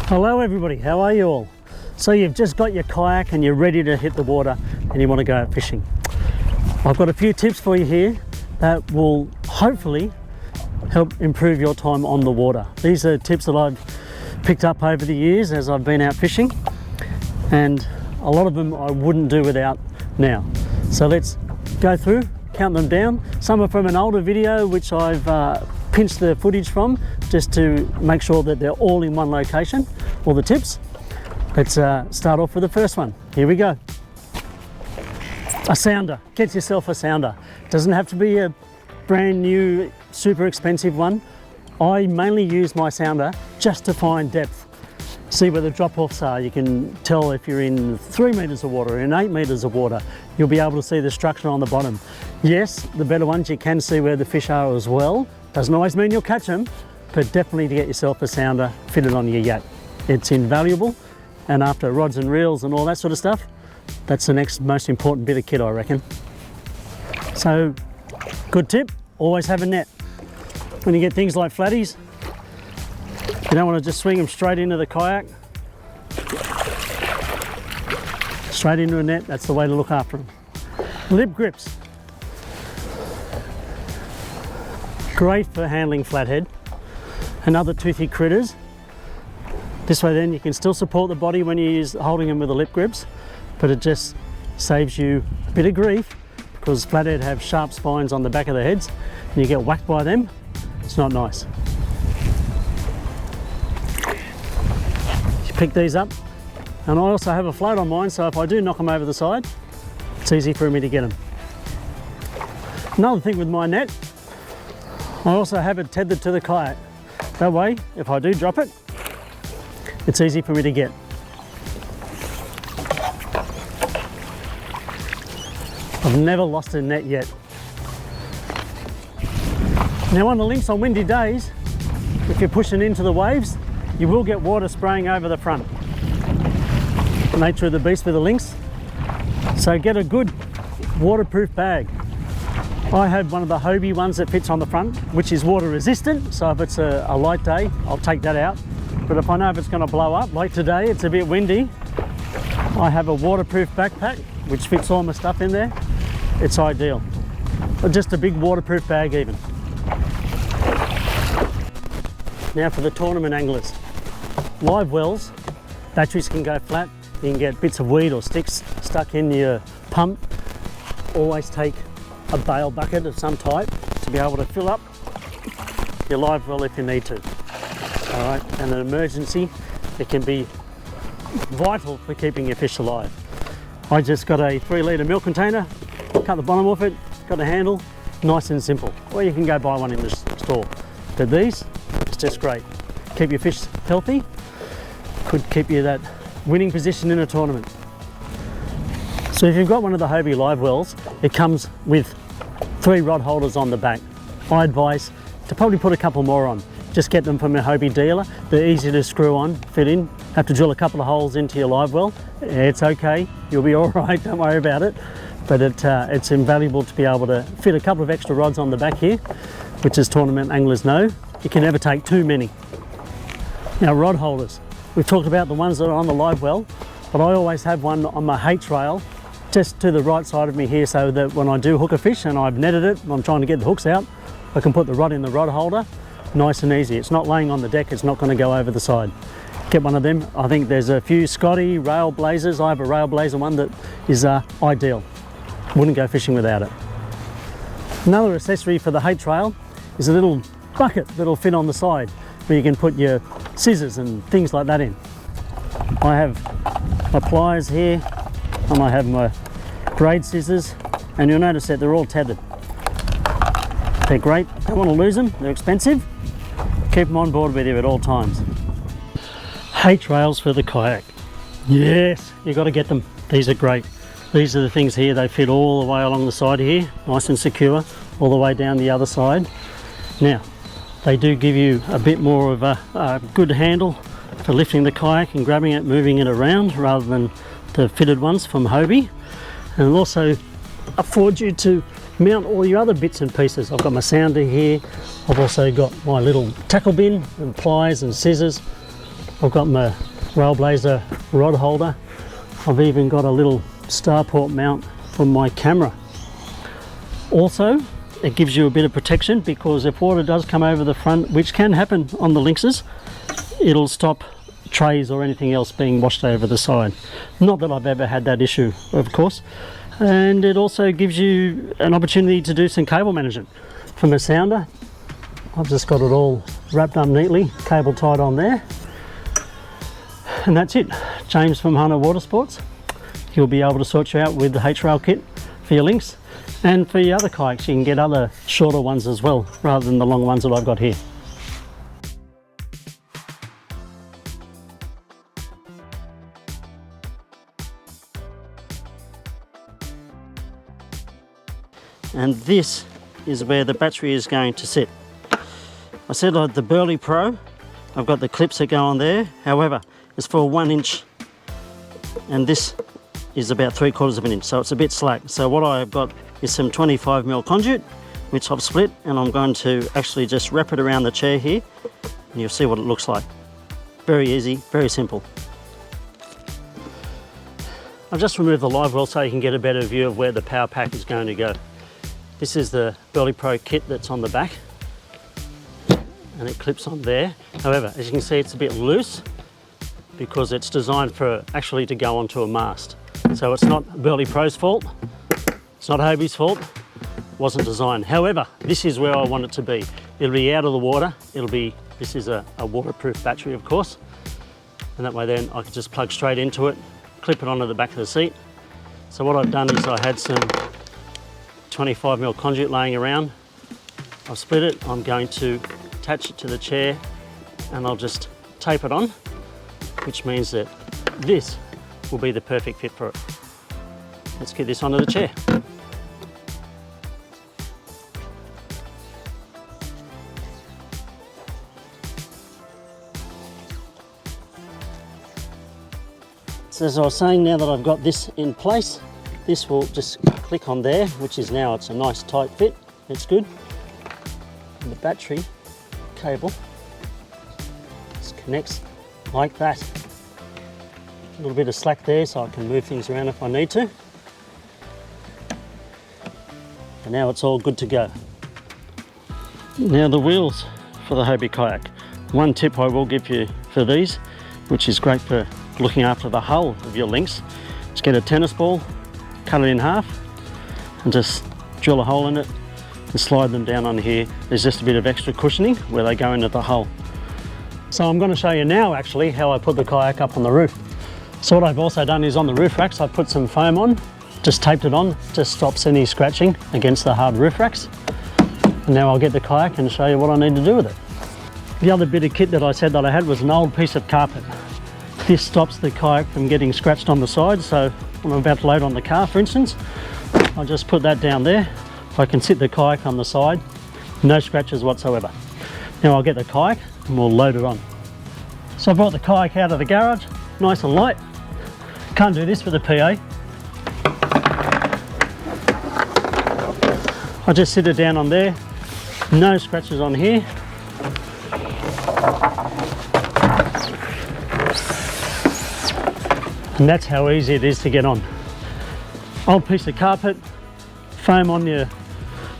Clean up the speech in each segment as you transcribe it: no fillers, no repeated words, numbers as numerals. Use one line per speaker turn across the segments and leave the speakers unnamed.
Hello everybody, how are you all? So you've just got your kayak and you're ready to hit the water and you want to go out fishing. I've got a few tips for you here that will hopefully help improve your time on the water. These are tips that I've picked up over the years as I've been out fishing, and a lot of them I wouldn't do without now. So let's go through, count them down. Some are from an older video which I've pinched the footage from just to make sure that they're all in one location, all the tips. Let's start off with the first one. Here we go. A sounder. Get yourself a sounder. Doesn't have to be a brand new, super expensive one. I mainly use my sounder just to find depth. See where the drop-offs are. You can tell if you're in 3 meters of water, in 8 meters of water. You'll be able to see the structure on the bottom. Yes, the better ones, you can see where the fish are as well. Doesn't always mean you'll catch them, but definitely to get yourself a sounder fitted on your yacht. It's invaluable, and after rods and reels and all that sort of stuff, that's the next most important bit of kit, I reckon. So, good tip, always have a net. When you get things like flatties, you don't want to just swing them straight into the kayak. Straight into a net, that's the way to look after them. Lip grips. Great for handling flathead and other toothy critters. This way then you can still support the body when you're holding them with the lip grips, but it just saves you a bit of grief because flathead have sharp spines on the back of their heads and you get whacked by them. It's not nice. You pick these up, and I also have a float on mine, so if I do knock them over the side, it's easy for me to get them. Another thing with my net, I also have it tethered to the kayak. That way, if I do drop it, it's easy for me to get. I've never lost a net yet. Now on the Lynx, on windy days, if you're pushing into the waves, you will get water spraying over the front. Nature of the beast with the Lynx. So get a good waterproof bag. I have one of the Hobie ones that fits on the front, which is water resistant, so if it's a light day, I'll take that out. But if I know if it's going to blow up, like today, it's a bit windy, I have a waterproof backpack, which fits all my stuff in there. It's ideal. Or just a big waterproof bag even. Now for the tournament anglers. Live wells, batteries can go flat, you can get bits of weed or sticks stuck in your pump. Always take a bail bucket of some type to be able to fill up your live well if you need to. All right, and an emergency, it can be vital for keeping your fish alive. I just got a 3-litre milk container, cut the bottom off it, got a handle, nice and simple. Or you can go buy one in the store. But these, it's just great. Keep your fish healthy, could keep you that winning position in a tournament. So if you've got one of the Hobie live wells, it comes with 3 rod holders on the back. I advise to probably put a couple more on. Just get them from a Hobie dealer. They're easy to screw on, fit in. Have to drill a couple of holes into your live well. It's okay, you'll be all right, don't worry about it. But it's invaluable to be able to fit a couple of extra rods on the back here, which as tournament anglers know, you can never take too many. Now rod holders. We've talked about the ones that are on the live well, but I always have one on my H rail just to the right side of me here, so that when I do hook a fish and I've netted it and I'm trying to get the hooks out, I can put the rod in the rod holder, nice and easy. It's not laying on the deck, it's not going to go over the side. Get one of them. I think there's a few Scotty rail blazers. I have a rail blazer one that is ideal. Wouldn't go fishing without it. Another accessory for the H rail is a little bucket that'll fit on the side where you can put your scissors and things like that in. I have my pliers here, and I have my braid scissors, and you'll notice that they're all tethered. They're great, don't want to lose them, they're expensive. Keep them on board with you at all times. H rails for the kayak. Yes, you got to get them. These are great. These are the things here, they fit all the way along the side here, nice and secure, all the way down the other side. Now, they do give you a bit more of a good handle for lifting the kayak and grabbing it, moving it around, rather than the fitted ones from Hobie, and also affords you to mount all your other bits and pieces. I've got my sounder here, I've also got my little tackle bin and pliers and scissors, I've got my Railblazer rod holder. I've even got a little starport mount for my camera. Also, it gives you a bit of protection because if water does come over the front, which can happen on the Lynxes, it'll stop trays or anything else being washed over the side. Not that I've ever had that issue, of course. And it also gives you an opportunity to do some cable management. From a sounder, I've just got it all wrapped up neatly, cable tied on there. And that's it. James from Hunter Water Sports. He'll be able to sort you out with the H-Rail kit for your Lynx. And for your other kayaks, you can get other shorter ones as well, rather than the long ones that I've got here. And this is where the battery is going to sit. I said I had the Burley Pro. I've got the clips that go on there. However, it's for a 1 inch, and this is about 3/4 of an inch, so it's a bit slack. So what I've got is some 25mm conduit, which I've split, and I'm going to actually just wrap it around the chair here, and you'll see what it looks like. Very easy, very simple. I've just removed the live well so you can get a better view of where the power pack is going to go. This is the Burley Pro kit that's on the back, and it clips on there. However, as you can see, it's a bit loose because it's designed for actually to go onto a mast. So it's not Burley Pro's fault, it's not Hobie's fault, it wasn't designed. However, this is where I want it to be. It'll be out of the water, this is a waterproof battery, of course, and that way then I can just plug straight into it, clip it onto the back of the seat. So what I've done is I had some 25mm conduit laying around. I've split it. I'm going to attach it to the chair, and I'll just tape it on, which means that this will be the perfect fit for it. Let's get this onto the chair. So as I was saying, now that I've got this in place, this will just click on there, which is now, it's a nice tight fit, it's good. And the battery cable just connects like that. A little bit of slack there so I can move things around if I need to. And now it's all good to go. Now the wheels for the Hobie kayak. One tip I will give you for these, which is great for looking after the hull of your Lynx, is get a tennis ball, cut it in half, and just drill a hole in it and slide them down on here. There's just a bit of extra cushioning where they go into the hull. So I'm going to show you now actually how I put the kayak up on the roof. So what I've also done is on the roof racks I've put some foam on, just taped it on, just stops any scratching against the hard roof racks. And now I'll get the kayak and show you what I need to do with it. The other bit of kit that I said that I had was an old piece of carpet. This stops the kayak from getting scratched on the side, so when I'm about to load on the car, for instance, I'll just put that down there. I can sit the kayak on the side, no scratches whatsoever. Now I'll get the kayak and we'll load it on. So I brought the kayak out of the garage, nice and light. Can't do this with the PA. I just sit it down on there, no scratches on here. And that's how easy it is to get on. Old piece of carpet, foam on your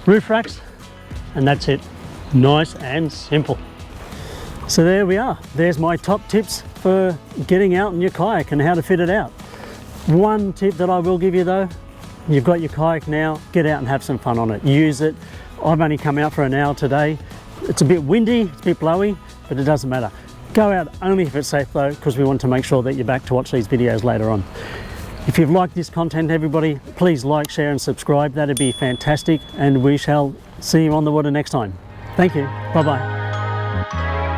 roof racks, and that's it. Nice and simple. So there we are. There's my top tips for getting out in your kayak and how to fit it out. One tip that I will give you though, you've got your kayak now, get out and have some fun on it. Use it. I've only come out for an hour today. It's a bit windy, it's a bit blowy, but it doesn't matter. Go out only if it's safe though, because we want to make sure that you're back to watch these videos later on. If you've liked this content, everybody, please like, share and subscribe. That'd be fantastic, and we shall see you on the water next time. Thank you. Bye-bye.